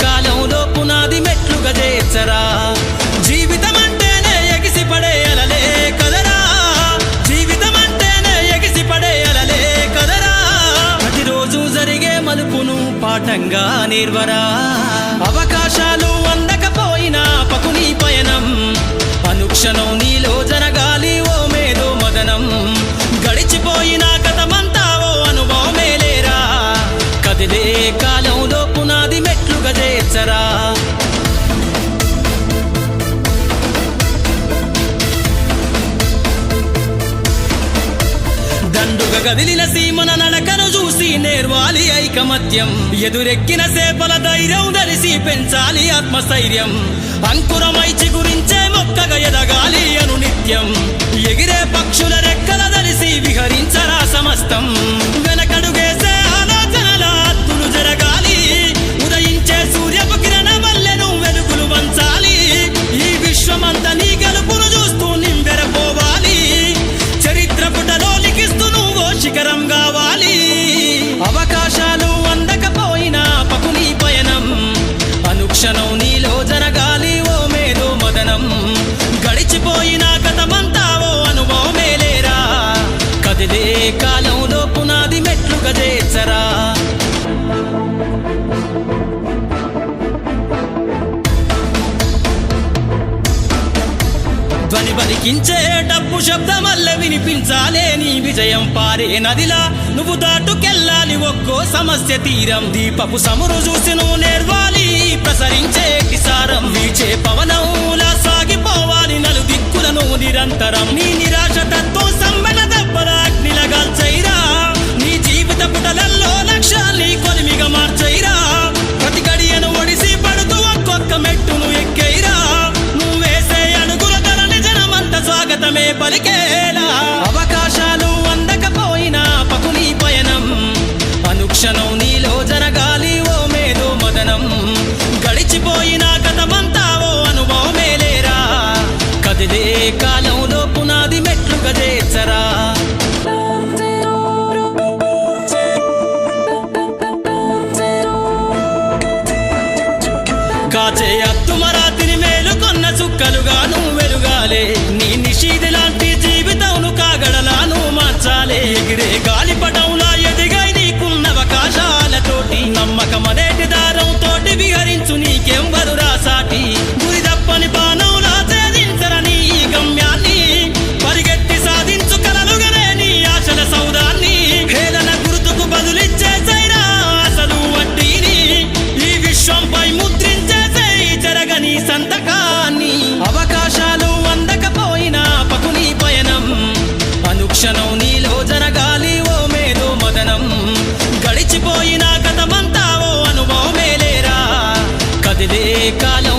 కాలంలో పునాది మెట్లుగా చేర్చరా జీవితం అంటేనే ఎగిసిపడే అలలే కదరా జీవితం అంటేనే ఎగిసిపడే అలలే కదరా ప్రతిరోజు జరిగే మలుపును పాఠంగా నేర్వరా అవకాశాలు అందకపోయినా పకుని పయనం అనుక్షణం నీలో జరగాలి ఓ మేధో మదనం గడిచిపోయిన గతమంతా ఓ అనుభవమే లేరా కదిలే కాలంలో పునాది మెట్లుగా చేర్చరా దండుగా గదిలిన సీమన నడకను చూసి నేర్వాలి ఐకమత్యం ఎదురెక్కిన సేపల ధైర్యం తెలిసి పెంచాలి ఆత్మస్థైర్యం అంకురమై చిగురించే మొక్కగా ఎదగాలి అను నిత్యం ఎగిరే పక్షుల రెక్కల తెలిసి విహరించరా సమస్తం వెనకడుగేసే ఆలోచనల అత్తులు జరగాలి ఉదయించే సూర్యపు కిరణ వల్లెను వెలుగులు వంచాలి ఈ విశ్వమంతా నీ గెలుపును చూస్తూ నింబెరపోవాలి చరిత్ర పుటలో లిఖిస్తూ నువ్వు శిఖరం కావాలి అవకాశాలు అందకపోయినా పకుని పయనం అనుక్షణం నీలో జరగాలి ఓ మేధో మదనం గడిచిపోయిన గతమంతా ఓ అనుభవమే లేరా కదిలే కాలంలో పునాది మెట్లుగా చేర్చరా ధ్వని బలికించే డప్పు శబ్దమల్ల వినిపించాలే నీ విజయం పారే నదిలా నువ్వు దాటుకెళ్ళాలి ఒక్కో సమస్య తీరం దీపపు సమురు చూసి నువ్వు నేర్వాలి ప్రసరించే సారం వీచే పవనంలా సాగిపోవాలి నలు దిక్కులను నిరంతరం నీ నిరాశ తత్వం సమ్మెల దెబ్బల అగ్నిలగాల్చైరా నీ జీవిత పుటలల్లో లక్ష్యాల్ని కొలిమిగా మార్చైరా ప్రతి గడియను ఒడిసి పడుతూ ఒక్కొక్క మెట్టును ఎక్కైరా నువ్వేసే అడుగుల ధరని జనమంత స్వాగతమే పలికేలా అవకాశాలు అందకపోయినా పకుని పయనం అనుక్షణం నీలో జరగాలి ఓ మేధో మదనం గడిచిపోయిన గతమంతా ఓ అనుభవమే లేరా కదిలే కాలంలో పునాది మెట్లుగా చేర్చరా కాచే అత్తుమరాతిని మేలుకొన్న చుక్కలుగా నువ్వు వెలుగాలే నీ నిషీది లాంటి జీవితంను కాగడలాను మార్చాలే ఎగిరే గాలిపటంలా ఎదిగై నీకున్న అవకాశాలతోటి నమ్మకమనేటి దారం తోటి విహరించు నీకెంబరు రాసాటి గురి తప్పని బాణంలా ఛేదించరని ఈ గమ్యాన్ని పరిగెత్తి సాధించు కలలుగనే నీ ఆశల సౌదాన్ని హేళన గుర్తుకు బదులిచ్చే చైరా అసలు వడ్డీని ఈ విశ్వంపై ముద్రించే జరగని సంతకాన్ని అవకాశాలు అందకపోయినా పకుని పయనం అనుక్షణం నీలో జరగాలి ఓ మేధో మదనం గడిచిపోయిన గతమంతా ఓ అనుభవమే లేరా కదిలే కాలం